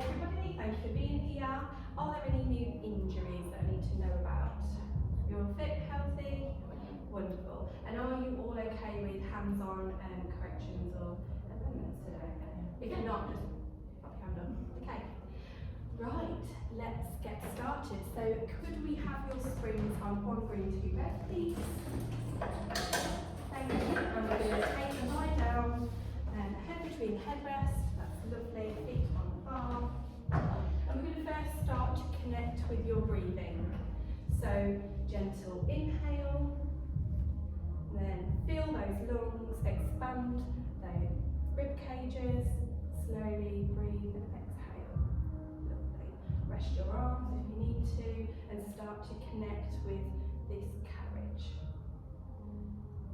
everybody, thank you for being here. Are there any new injuries that I need to know about? You're fit, healthy? Wonderful. And are you all okay with hands-on corrections or amendments today? If you're not, just pop your hand up. Okay. Right, let's get started. So could we have your springs on 1 green, 2 red, please? Thank you. And we're going to take a lie down, head between the headrest. That's lovely. Feet on the bar. And we're going to first start to connect with your breathing. So gentle inhale. Then feel those lungs expand, those rib cages. Slowly breathe and exhale. Lovely. Rest your arms if you need to and start to connect with this carriage.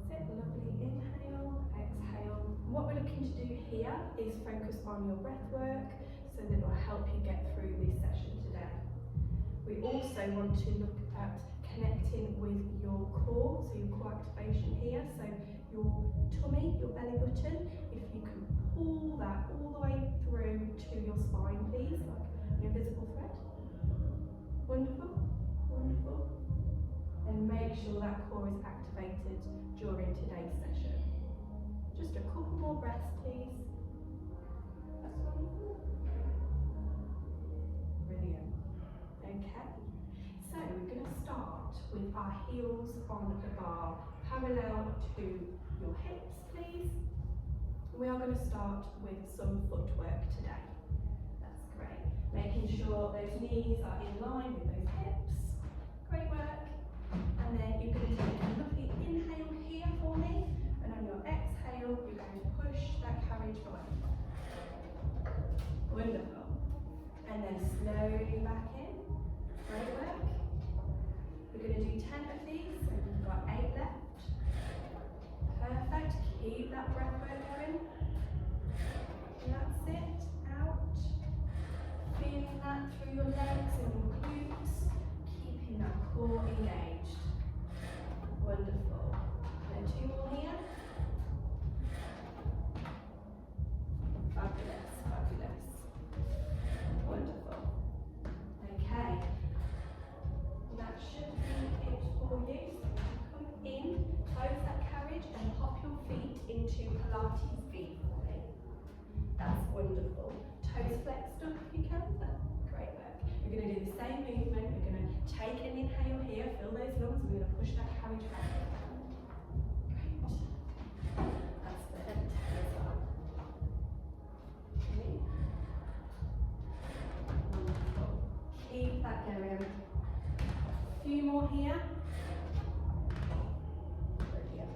Sit, lovely. Inhale, exhale. What we're looking to do here is focus on your breath work so that it will help you get through this session today. We also want to look at connecting with your core, so your core activation here, so your tummy, your belly button, if you can pull that all the way through to your spine, please, like an invisible thread. Wonderful, wonderful. And make sure that core is activated during today's session. Just a couple more breaths, please. That's wonderful. Brilliant. Okay. So we're going to start with our heels on the bar, parallel to your hips, please. We are going to start with some footwork today. That's great. Making sure those knees are in line with those hips. Great work. And then you're going to take a lovely inhale here for me, and on your exhale, you're going to push that carriage away. Wonderful. And then slowly back in. Great work. We're going to do 10 of these, so we've got 8 left. Perfect. Keep that breath work going. That's it. Out. Feeling that through your legs and your glutes. Keeping that core engaged. Wonderful. And 2 more here. Fabulous, fabulous. Wonderful. Okay. That should be it for you. So come in, close that carriage and pop your feet into Pilates feet for me. That's wonderful. Toes flexed up if you can. Great work. We're going to do the same movement. We're going to take an inhale here, fill those lungs, and we're going to push that carriage back. Great. That's the head as well. Okay. Wonderful. Keep that going. A few more here. Brilliant.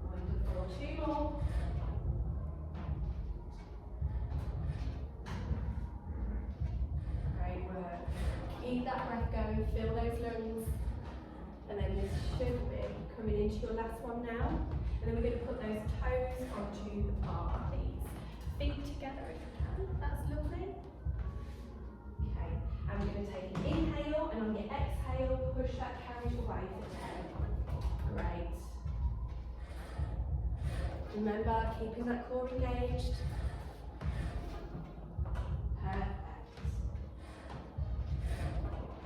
Wonderful. 2 more. Great work. Keep that breath going, fill those lungs. And then this should be coming into your last one now. And then we're going to put those toes onto the bar, please. Feet together if you can. That's lovely. Okay. And we're going to take an inhale, and on your exhale, push that carriage away for 10. Great. Remember, keeping that core engaged. Perfect.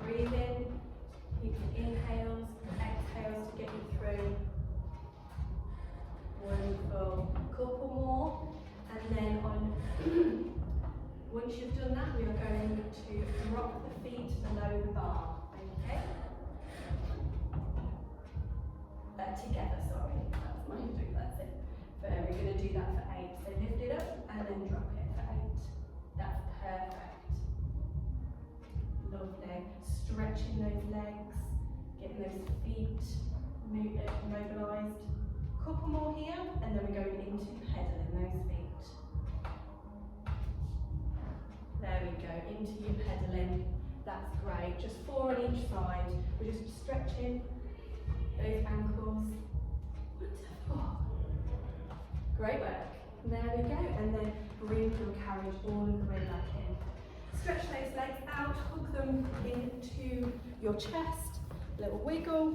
Breathe in, keep your inhales, exhales to get you through. Wonderful. Couple more, and then on once you've done that, we are going to drop the feet below the bar. Okay? Together, sorry. That's my do. That's it. But we're going to do that for 8. So lift it up and then drop it for 8. That's perfect. Lovely. Stretching those legs, getting those feet mobilised. Couple more here, and then we're going into pedaling those feet. There we go, into your pedaling. That's great. Just 4 on each side. We're just stretching those ankles. Wonderful. Great work. There we go. And then bring your carriage all of the way back in. Stretch those legs out, hook them into your chest. Little wiggle.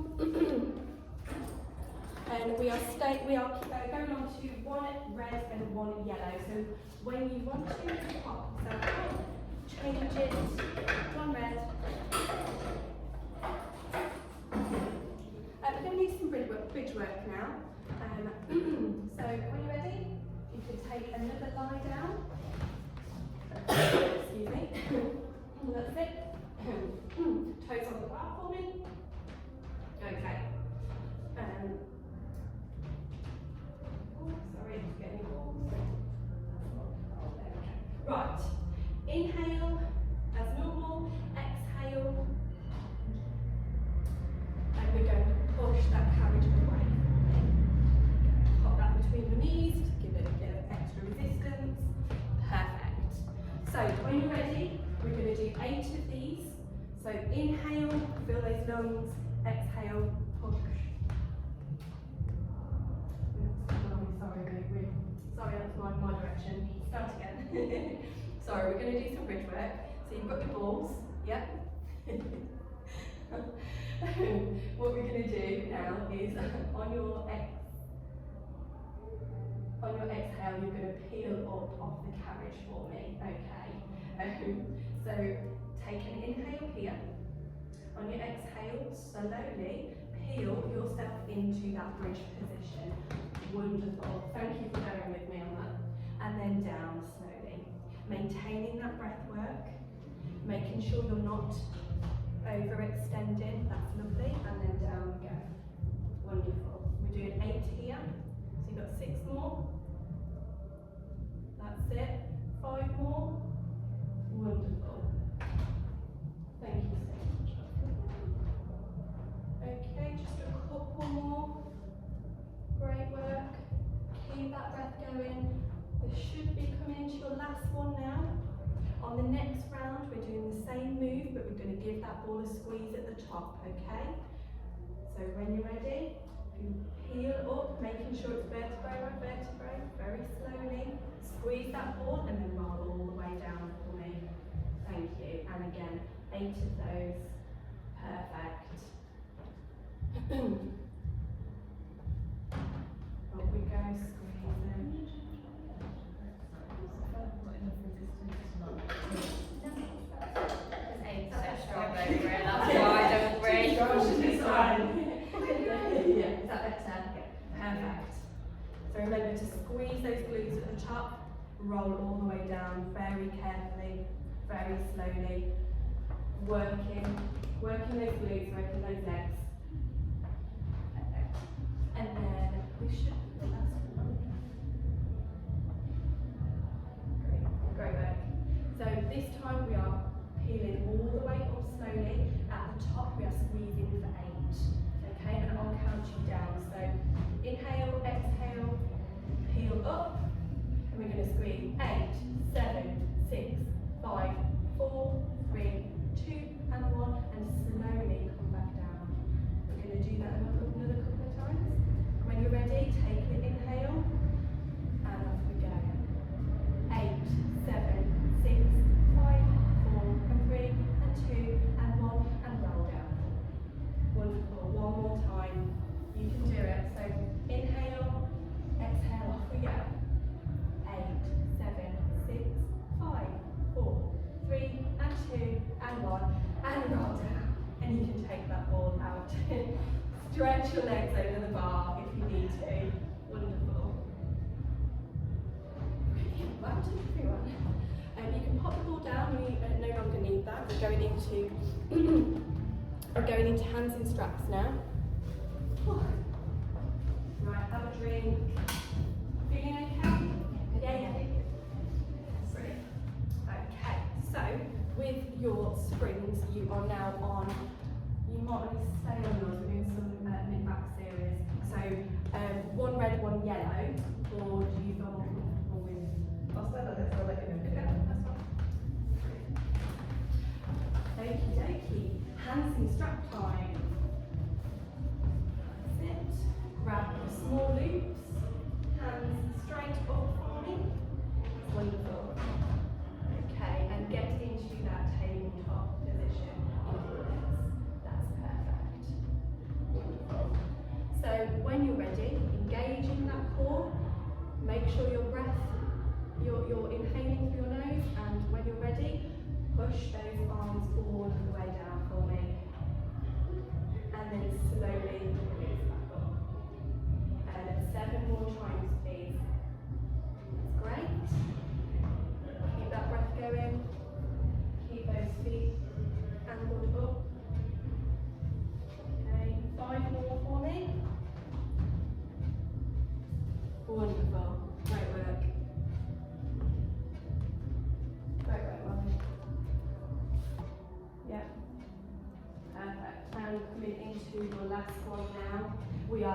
And we are going on to one red and one yellow. So when you want to pop yourself up, change it, one red. We're going to need some bridge work now. So when you're ready, you can take another lie down. Excuse me. That's it. Toes on the bar for me. Okay. Sorry, it's getting balls. Right. Inhale as normal. Exhale. And we're going to push that carriage away. Pop that between the knees, give it a bit of extra resistance. Perfect. So when you're ready, we're going to do 8 of these. So inhale, fill those lungs. Exhale, push. Sorry, that's my direction. Start again. Sorry, we're going to do some bridge work. So you've got your balls, yep. What we're going to do now is on your exhale, you're going to peel up off the carriage for me, okay? So take an inhale here. On your exhale, slowly peel yourself into that bridge position. Wonderful. Thank you for going with me on that. And then down slowly. Maintaining that breath work. Making sure you're not overextended. That's lovely. And then down we go. Wonderful. We're doing 8 here. So you've got 6 more. That's it. 5 more. Wonderful. Thank you so much. Okay, just a couple more. Great work. Keep that breath going. This should be coming into your last one now. On the next round, we're doing the same move, but we're going to give that ball a squeeze at the top, okay? So when you're ready, you peel up, making sure it's vertebrae by vertebrae, very slowly. Squeeze that ball and then roll all the way down for me. Thank you. And again, 8 of those. Perfect. Up we go, squeeze them. Yeah, is that better? Perfect. So remember to squeeze those glutes at the top, roll all the way down very carefully, very slowly. Working those glutes, working those legs. Perfect. And then we should do the last one. Great work. So this time we are peeling all the way up slowly. At the top we are squeezing for 8. Okay, and I'll count you down. So inhale, exhale, peel up. And we're going to squeeze 8, 7, 6, 5, 4, 3, 2, and 1. And slowly come back down. We're going to do that another couple of times. When you're ready, take the inhale. And off we go. 8, 7, 6, 5, 4, and 3, and 2, and 1, and roll down. Wonderful. One more time. You can do it. So inhale, exhale, off we go. 8, 7, 6, 5, 4, 3, and 2, and 1, and roll down. And you can take that ball out. Stretch your legs over the bar if you need to. Wonderful. Brilliant. Well done, everyone. You can pop the ball down. We no longer need that. We're going into hands in straps now. Right, have a drink. Feeling okay? Yeah. Brilliant. Okay, so with your springs, you are now on. You might want to stay on yours. We're doing some mid-back series. So one red, one yellow, or do you feel more comfortable with? I'll stay like this. I'll let you know. Okay, that's fine. Okie dokie. Hands in strap time. That's it. Grab the small loops. Hands straight up for me. Wonderful. Okay, and get into that tabletop position. That's perfect. Wonderful. So when you're ready,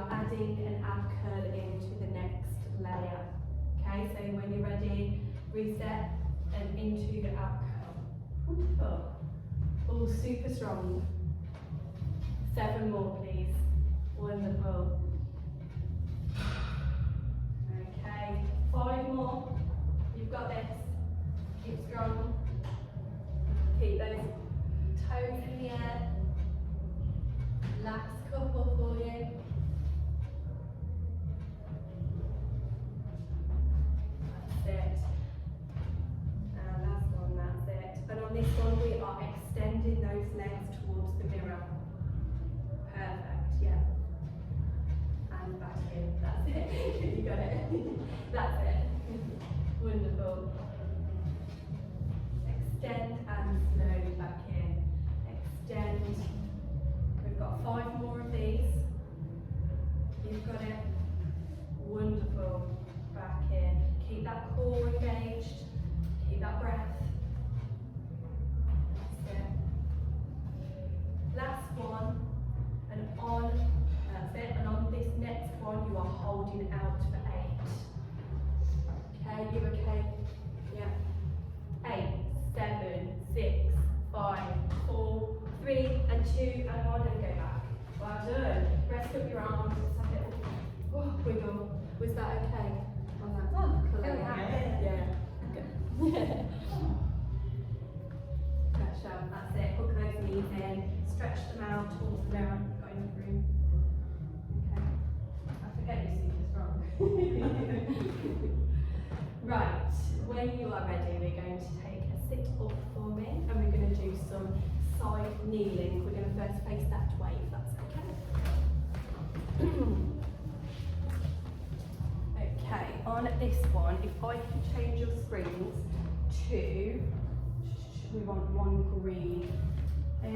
are adding an ab curl into the next layer. Okay, so when you're ready, reset and into the ab curl. Wonderful. All super strong. 7 more, please. Wonderful. Okay, 5 more. You've got this. Keep strong. Keep those toes in the air. Last couple for you. That's it. And last one, that's it. And on this one, we are extending those legs towards the mirror. Perfect, yeah. And back in, that's it. You got it. That's it. Wonderful. Extend and slowly back in. Extend. We've got 5 more of these. You've got it. Wonderful. Back in. Keep that core engaged. Keep that breath. That's it. Last one. And on, that's it. And on this next one, you are holding out for 8. Okay, you okay? Yeah. 8, 7, 6, 5, 4, 3, and 2, and 1, and go back. Well done. Rest up your arms. Just have a little wiggle. Was that okay? On that? Oh, Yeah. Good. Pressure. That's it. Hook those knees in. Stretch them out towards the mirror. Got enough room. Okay. I forget you're super strong. Right. When you are ready, we're going to take a sit up for me, and we're going to do some side kneeling. We're going to first face that way, if that's okay. Okay, on this one, if I can change your screens to, we want one green. And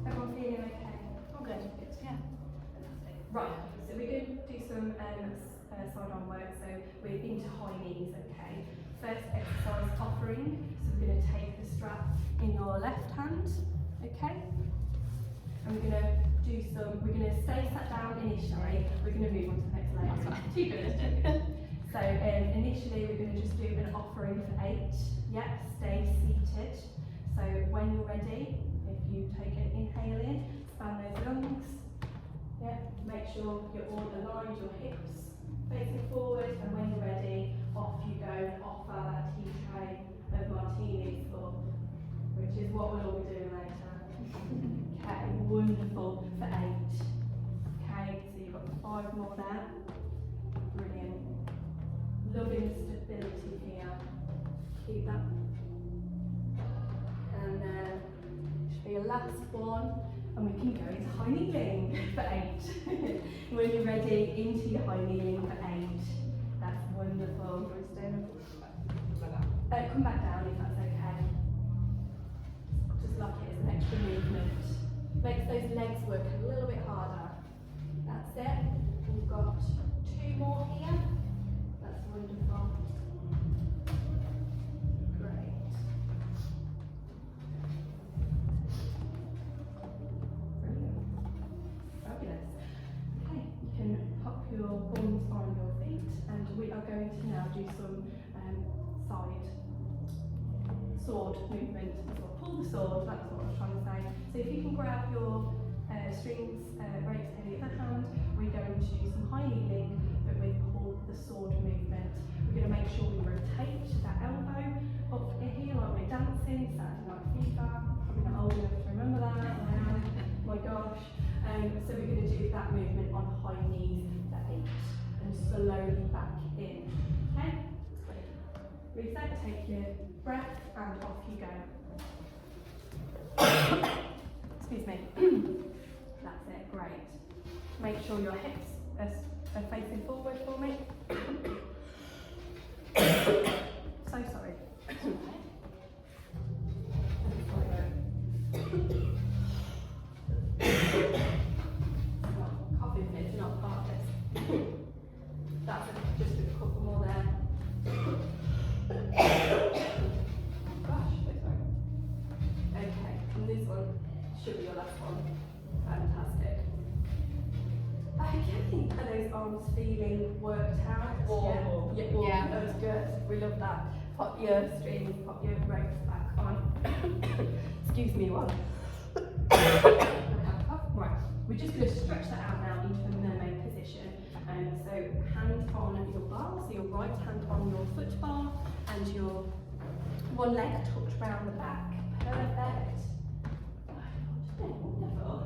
everyone feeling okay? All good. Yeah. Right, so we're going to do some side arm work, so we're into high knees, okay? First exercise, offering, so we're going to take the strap in your left hand, okay? And we're going to do some, we're going to stay sat down initially, we're going to move on to the next layer. Too good. So initially we're going to just do an offering for 8, yeah, stay seated. So when you're ready, if you take an inhale in, span those lungs. Yeah, make sure you're all aligned, your hips facing forward, and when you're ready, off you go and offer that tea tray of martinis up, which is what we'll all be doing later. Okay, wonderful for 8. Okay, so you've got 5 more there. Brilliant. Loving stability here. Keep that. And then should be your last one. And we can go into high kneeling for 8. When you're ready, into your high kneeling for 8. That's wonderful. Come back down if that's okay. Just like it as an extra movement. Makes those legs work a little bit harder. That's it. We've got 2 more here. That's wonderful. Great. Brilliant. Fabulous. Okay, you can pop your bums on your feet, and we are going to now do some side sword movement. So pull the sword, that's what I was trying to say. So if you can grab your strings very steady in the hand, we're going to do some high kneeling, but we pull the sword movement. We're going to make sure we rotate that elbow up here like we're dancing, Saturday Night Fever. Probably not old enough to remember that. I am. My gosh. So we're going to do that movement on high knees for 8 and slowly back in. Okay? Reset, take your breath and off you go. Excuse me. That's it, great. Make sure your hips are facing forward for me. So sorry. Coffee fit, not part of this. That's it, just a couple more there. Gosh, so sorry. Should be your last one. Fantastic. Okay, are those arms feeling worked out? Warm. Yeah, warm. Yeah. That was good. We love that. Pop your strings, pop your ropes back on. Excuse me one. Right, we're just going to stretch that out now into a mermaid position. So hand on your bar, so your right hand on your foot bar and your one leg tucked round the back. Perfect. Wonderful.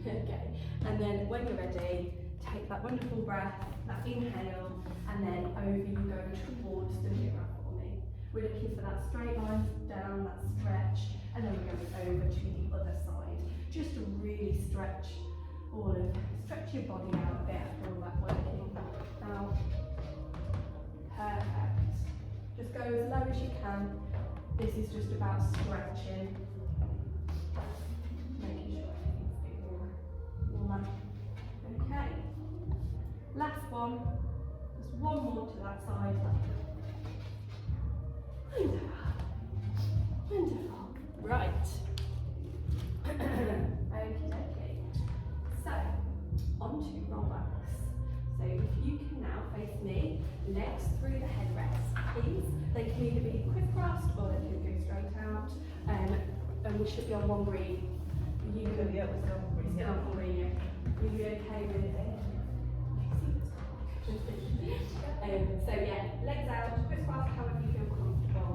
Okay, and then when you're ready, take that wonderful breath, that inhale, and then over you go towards the mirror for me. We're looking for that straight line down, that stretch, and then we're going over to the other side. Just to really stretch your body out a bit after all that working out. Perfect. Just go as low as you can. This is just about stretching. Making sure everything's a bit warmer. Okay. Last one. Just one more to that side. Wonderful. Wonderful. Right. Okay. So, on to rollbacks. So if you can now face me, legs through the headrest, please. They can either be crisscrossed or they can go straight out. And we should be on one breathe. You can Yeah, we're still Still breathing. on breathe. Will you be okay with it? So yeah, legs out, crisscross, however you feel comfortable.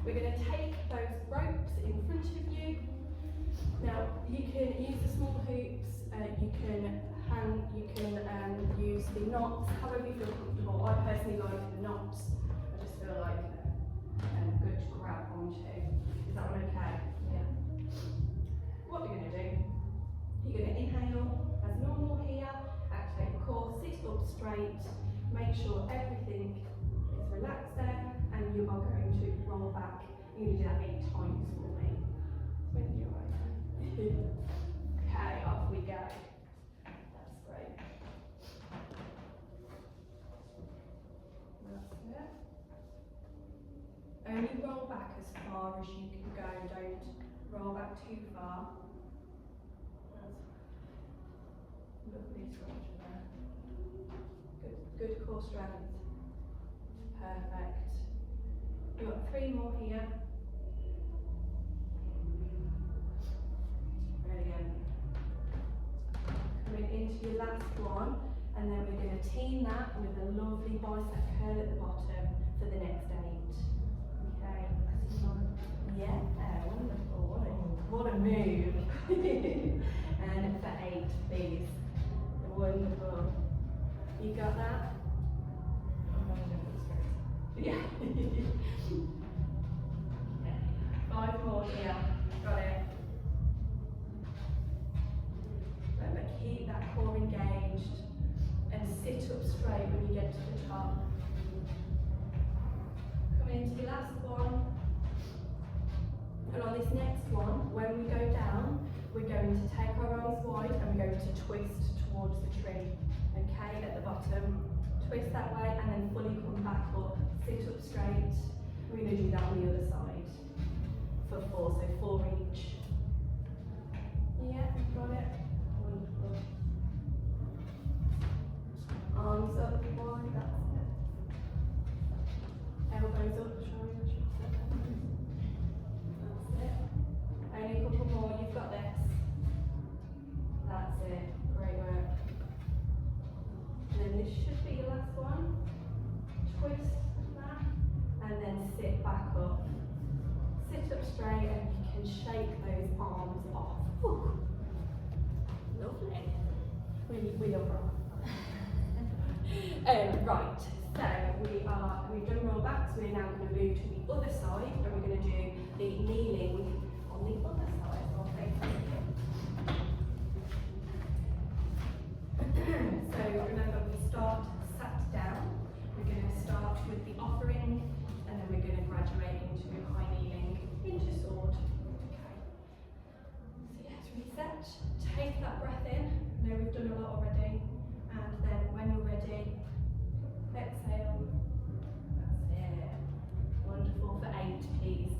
We're going to take those ropes in front of you. Now you can use the small hoops, you can use the knots, however you feel comfortable. I personally like the knots. I just feel like good to grab onto. Is that one okay? Yeah. What we're going to do, you're going to inhale as normal here, activate the core, sit up straight, make sure everything is relaxed there, and you are going to roll back. You're going to do that 8 times for me. When you're right. Okay, off we go. That's great. That's it. Only roll back as far as you can go. Don't roll back too far. That's lovely structure there. Good core strength. Perfect. We've got 3 more here. Brilliant. Coming into your last one, and then we're going to team that with a lovely bicep curl at the bottom for the next 8. Okay. Yeah, wonderful. What a move. And for 8, please. Wonderful. You got that? Yeah. Okay. 5 more here. Got it. Remember, keep that core engaged and sit up straight when you get to the top. Coming into your last one. And on this next one, when we go down, we're going to take our arms wide and we're going to twist towards the tree. Okay, at the bottom. Twist that way and then fully come back up. Sit up straight. We're going to do that on the other side. For 4, so 4 each. Yeah, got it. Wonderful. Arms up wide, that's it. Elbows up, sorry, I should say that. That's it. Only a couple more, you've got this. That's it, great work. And then this should be your last one. Twist that, and then sit back up. Sit up straight and you can shake those arms off. Whew. Lovely. We love roll. Right, so we've done roll backs, we're now going to move to the other side and we're going to do the kneeling on the other side. So I'll face you. So remember, we start sat down. We're going to start with the offering and then we're going to graduate into high kneeling, into sword. Okay. So yes, reset. Take that breath in. I know we've done a lot already. And then when you're ready, exhale. That's it. Wonderful. For 8, please.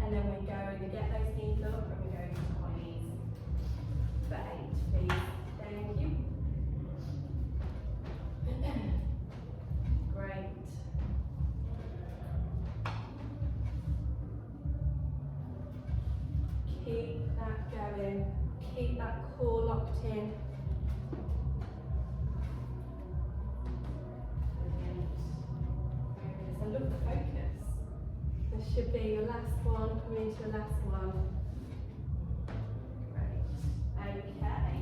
And then we're going to get those knees up and we're going to tinies. For 8, please. Thank you. Great. Keep that going. Keep that core locked in. Brilliant. I love the focus. This should be your last one, coming into the last one. Great. Okay.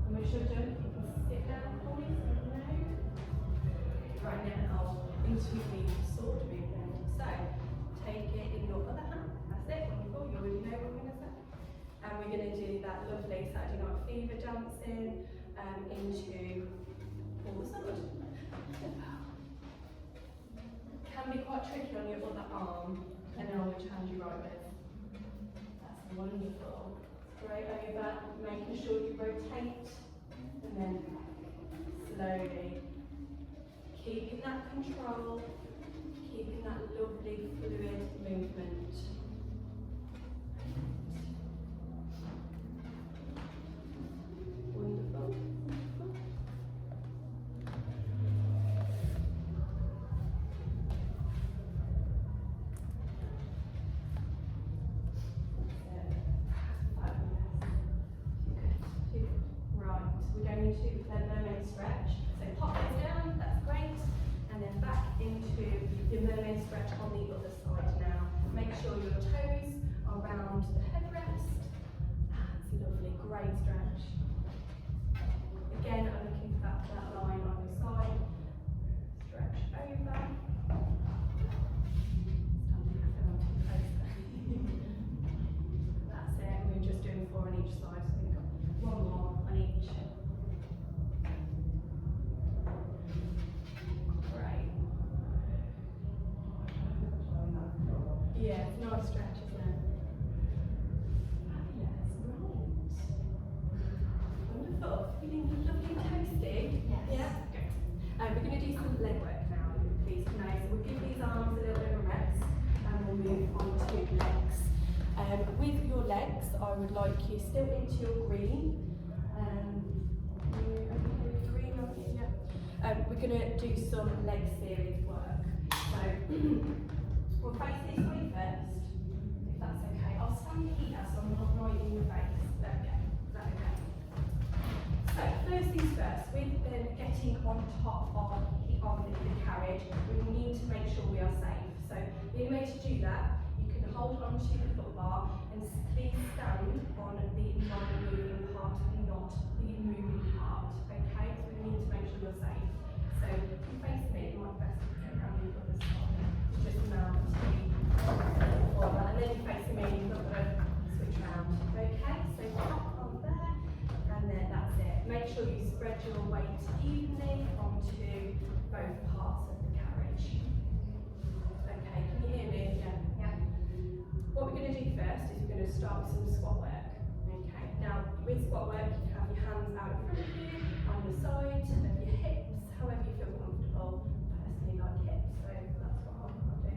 And we should jump. You can sit down for me. Right now, into the sword movement. So, take it in your other hand. That's it. Wonderful. You already know what we're going to say. And we're going to do that lovely Saturday Night Fever dancing into all the sword. Can be quite tricky on your other arm, depending on which hand you write with. That's wonderful. Straight over, making sure you rotate, and then slowly. Keeping that control, keeping that lovely fluid movement. Wonderful. Right, we're going into the mermaid stretch. So pop those down, that's great. And then back into your mermaid stretch on the other side now. Make sure your toes are around the headrest. That's lovely, great stretch. Again, I'm looking for that flat line on your side. Stretch over. That's it, we're just doing 4 on each side, so we've got 1 more on each. Great. Yeah, it's a nice stretch, isn't it? Fabulous, right. Wonderful. Feeling lovely and toasty? Yes. Yeah? Good. We're going to do some leg work now, please. So we'll give these arms a little bit of a rest and we'll move on to legs. With your legs, I would like you still into your green. Green, aren't you? Yeah. We're going to do some leg series work. So we'll face this way first, if that's okay. I'll stand here so I'm not right in your face. There we go. Is that okay? So first things first, with getting on top of the carriage, we need to make sure we are safe. So the only way to do that, you can hold onto the foot bar and please stand on the non-moving part, not the moving part. Okay, so we need to make sure you're safe. So if you face me, it might be best to go around the other side. Just mount forward, and then you face me, you've got to switch around. Okay, so pop on there, and then that's it. Make sure you spread your weight evenly onto both parts of the carriage. Okay, can you hear me? Yeah. What we're going to do first is we're going to start with some squat work. Okay, now with squat work, you can have your hands out in front of you, on the side of your hips, however you feel comfortable. I personally like hips, so that's what I'll do.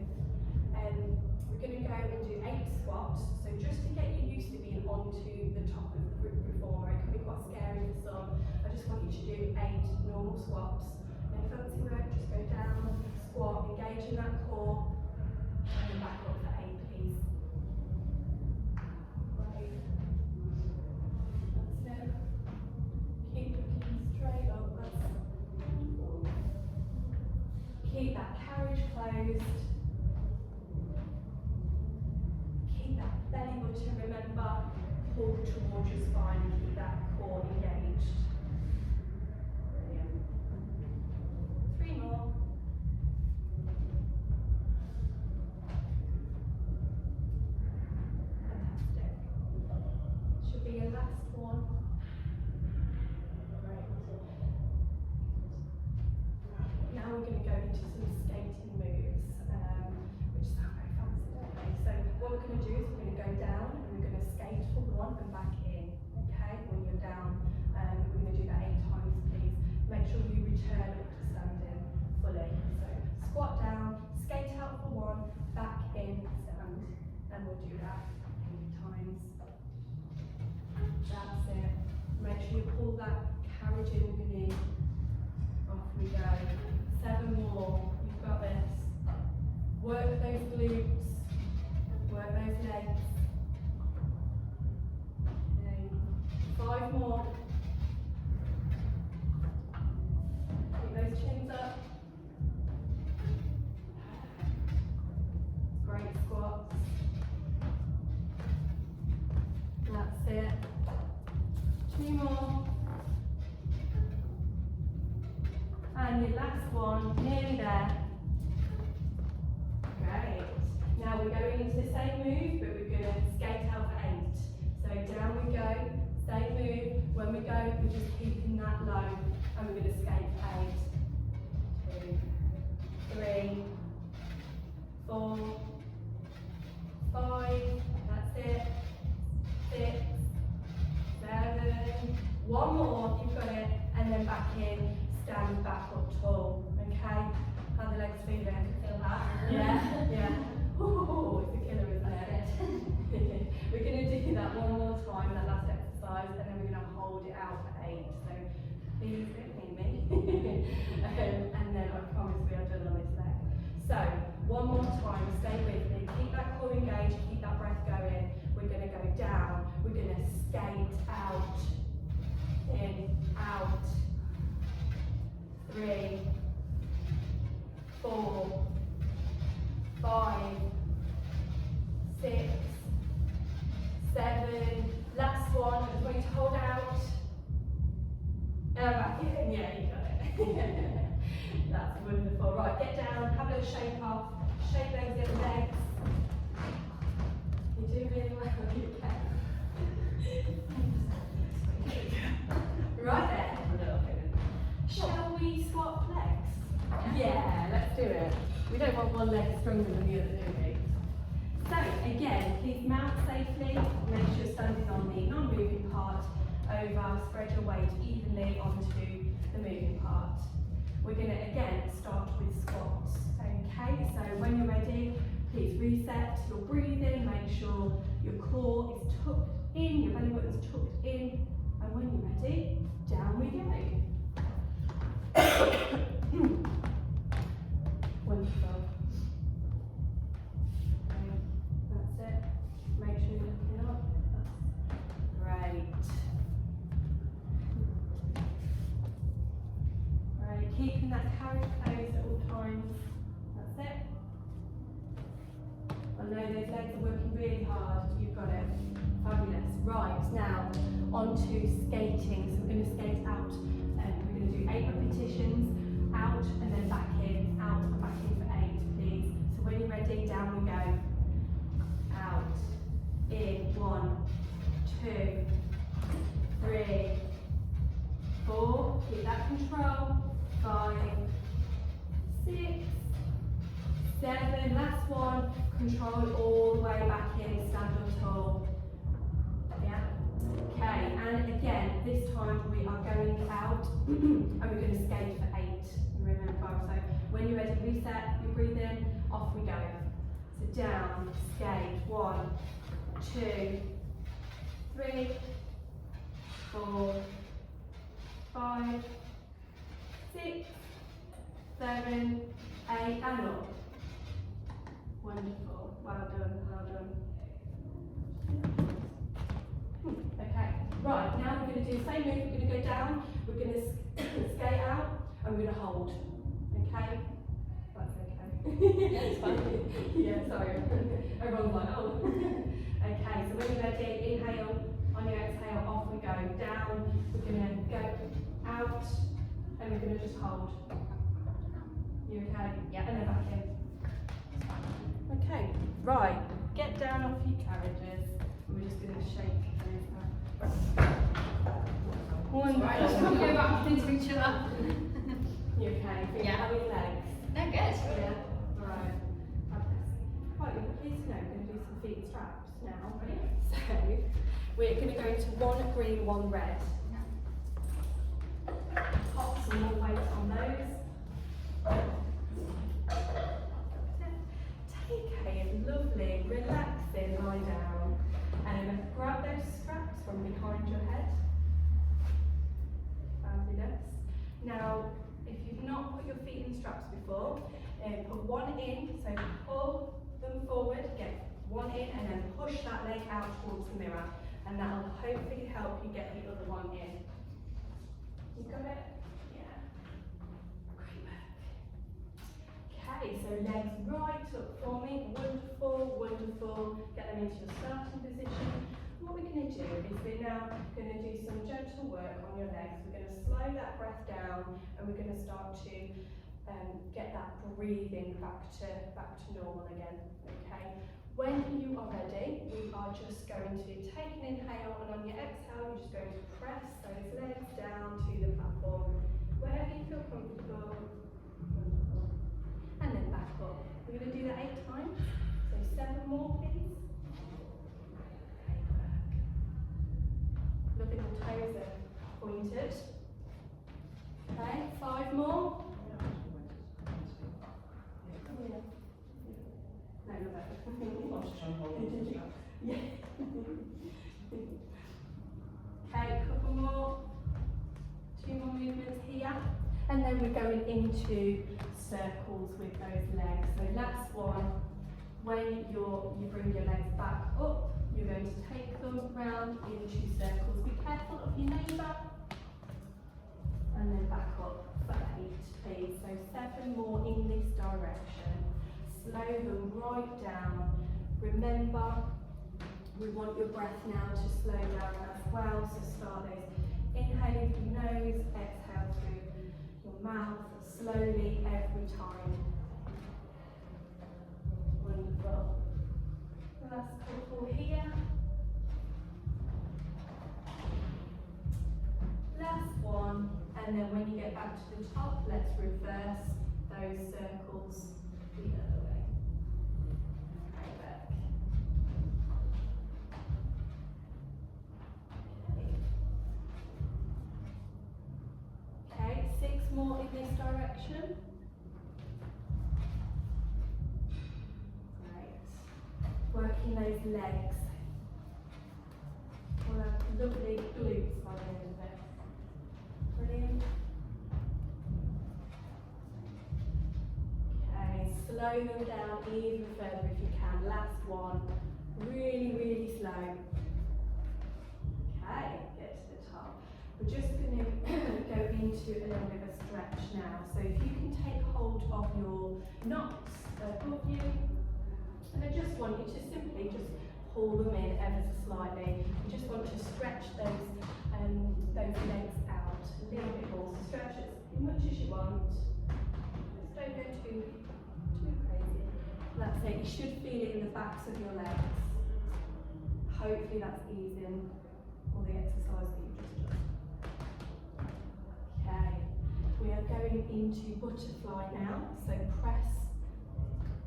We're going to go and do 8 squats. So just to get you used to being onto the top of the reformer, it can be quite scary for some. I just want you to do 8 normal squats. No fancy work, just go down, squat, engage in that core, and then back up for 8, please. Right. That's it. Keep looking straight up. That's wonderful. Keep that carriage closed. Keep that belly button, remember, pull towards your spine and keep that core engaged. Brilliant. 3 more. Fantastic. Should be your last one. Great. Now we're going to go into some skating moves, which sound very fancy, don't they? So what we're going to do is we're going to go down and we're going to skate for 1 and back in. Okay, when you're down, we're going to do that 8 times, please. Make sure you return up to standing fully. So squat down, skate out for 1, back in, stand. and we'll do that 8 times. That's it. Make sure you pull that carriage in with your knee. Off we go. 7 more. You've got this. Work those glutes. Work those legs. Okay. 5 more. Keep those chins up. Great squats. That's it. 2 more. And your last one, nearly there. Great. Now we're going into the same move, but we're going to skate out for 8. So down we go, same move. When we go, we're just keeping that low, and we're going to skate for 8. 2, 3, 4, 5. That's it. 6, 7. 1 more. You've got it, and then back in. Stand back up tall, okay? How the legs feeling? Feel that? Yeah, yeah. Ooh, it's a killer, isn't it? We're going to do that 1 more time, that last exercise, and then we're going to hold it out for 8. So please don't need me. And then I promise we are done on this leg. So 1 more time, stay with me. Keep that core engaged, keep that breath going. We're going to go down. We're going to skate out, in, out. 3, 4, 5, 6, 7. Last one. I just want you to hold out. Back in. Yeah, you got it. That's wonderful. Right, get down. Have a little shake off. Shake those little legs. You do really well. Right there. Shall we swap legs? Yeah, let's do it. We don't want one leg stronger than the other, do we? So, again, please mount safely. Make sure you're standing on the non-moving part. Over, spread your weight evenly onto the moving part. We're going to, again, start with squats. Okay, so when you're ready, please reset your breathing. Make sure your core is tucked in, your belly button's tucked in. And when you're ready, down we go. Wonderful. Okay, that's it. Make sure you're looking up. That's great. Right, keeping that carriage close at all times. That's it. I know those legs are working really hard. You've got it. Fabulous. Right, now on to skating. So we're going to skate out. We're going to do 8 repetitions, out and then back in, out and back in for 8, please. So when you're ready, down we go. Out, in, 1, 2, 3, 4, keep that control, 5, 6, 7, last one, control it all the way back in, stand up tall. Yeah. Okay, and again, this time we are going out and we're going to skate for 8. Remember, so when you're ready, reset, you breathe in, off we go. So down, skate, 1, 2, 3, 4, 5, 6, 7, 8, and up. Wonderful, well done, well done. Okay, right, now we're going to do the same move. We're going to go down, we're going to skate out, and we're going to hold. Okay? That's okay. That's fine. Yeah, sorry. Everyone's like, oh. Okay, so when you're ready, inhale, on your exhale, off we go. Down, we're going to go out, and we're going to just hold. You okay? Yeah. And then back in. Okay, right, get down off your carriages. We're just going to shake those. Wonderful. Right, let's go back into each other. You okay? Yeah. How are your legs? They're good. Yeah. Right. Fabulous. Right, you're pleased to know we're going to do some feet straps now. Brilliant. So we're going to go into 1 green, 1 red. Pop some more weight on those. Take a lovely, relaxing, lie down. And grab those straps from behind your head. Fabulous. Now, if you've not put your feet in straps before, put one in, so pull them forward, get one in, and then push that leg out towards the mirror. And that will hopefully help you get the other one in. You got it? Yeah. Great work. Okay, so legs right up for me. Wonderful, wonderful. Get them into your starting position. What we're going to do is we're now going to do some gentle work on your legs. We're going to slow that breath down, and we're going to start to get that breathing back to normal again. Okay. When you are ready, we are just going to take an inhale, and on your exhale, you're just going to press those legs down to the platform, wherever you feel comfortable. Wonderful. And then back up. We're going to do that 8 times, so 7 more, please. Look at the toes are pointed. Okay, 5 more. Yeah. No, not that. Yeah. Okay, a couple more. 2 more movements here. And then we're going into circles with those legs. So last one, when you bring your legs back up, you're going to take them round into circles. Be careful of your neighbour. And then back up for 8, please. So 7 more in this direction. Slow them right down. Remember, we want your breath now to slow down as well. So start those inhaling through your nose, exhale through your mouth, slowly every time. Wonderful. Last couple here. Last one. And then when you get back to the top, let's reverse those circles the other way. Right back. Okay, 6 more in this direction. Great. Working those legs. We'll have lovely glutes by the end of it. Brilliant. Okay, slow them down even further if you can. Last one. Really, really slow. Okay, get to the top. We're just going to go into a little bit of a stretch now. So if you can take hold of your knots above you, and I just want you to simply just pull them in ever so slightly. You just want to stretch those legs out a little bit more. So stretch as much as you want. Just don't go too crazy. That's it. You should feel it in the backs of your legs. Hopefully that's easing all the exercise that you've just done. Okay. We are going into butterfly now. So press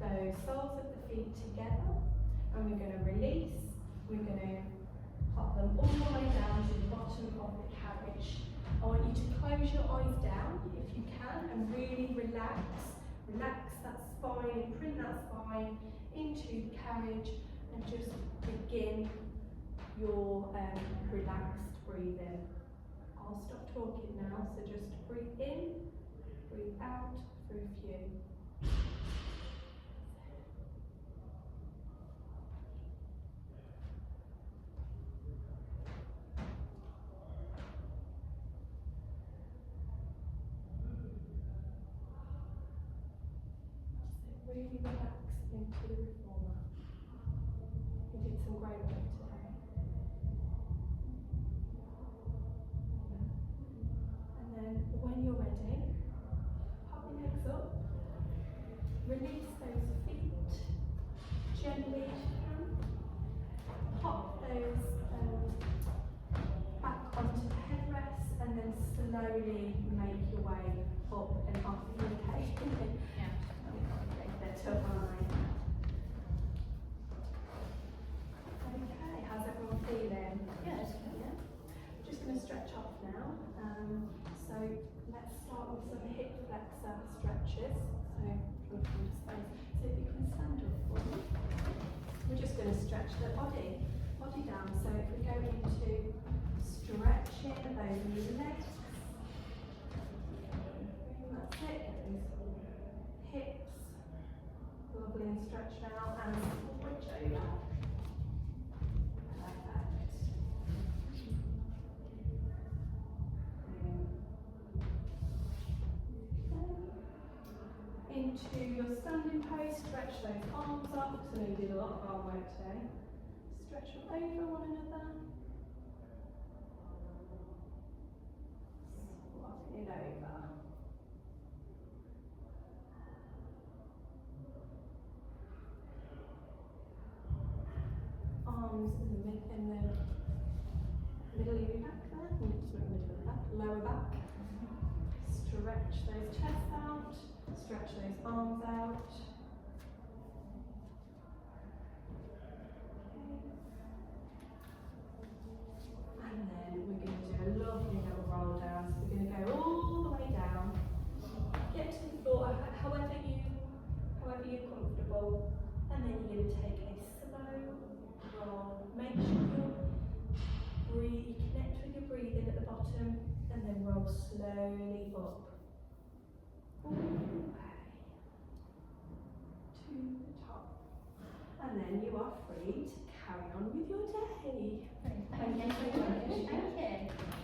those soles of the feet together, and we're going to release. We're going to pop them all the way down to the bottom of the carriage. I want you to close your eyes down if you can and really relax. Relax that spine, imprint that spine into the carriage, and just begin your relaxed breathing. I'll stop talking now, so just breathe in, breathe out for a few. Really relax into the reformer. You did some great work today. And then when you're ready, pop your legs up, release those feet gently as you can. Pop those back onto the headrest, and then slowly make your way up and up. Okay? Yeah. Okay, how's everyone feeling? Good. Yeah. We're just going to stretch off now. So let's start with some hip flexor stretches. So if you can stand up for me. stretch the body down. So if we go into stretching those legs, that's it. Those hips, lovely and stretched out, and switch over. Perfect. Into your standing pose, stretch those arms up, because I know you did a lot of arm work today. Stretch them over one another. Swap it over. Arms in the middle of your back there, lower back. Stretch those chests out, stretch those arms out. And then we're going to do a lovely little roll down. So we're going to go all the way down, get to the floor however you're comfortable, and then you're going to take a slow roll. Make sure you connect with your breathing at the bottom, and then roll slowly up. All the way to the top. And then you are free to carry on with your day. Thank you so much. Thank you.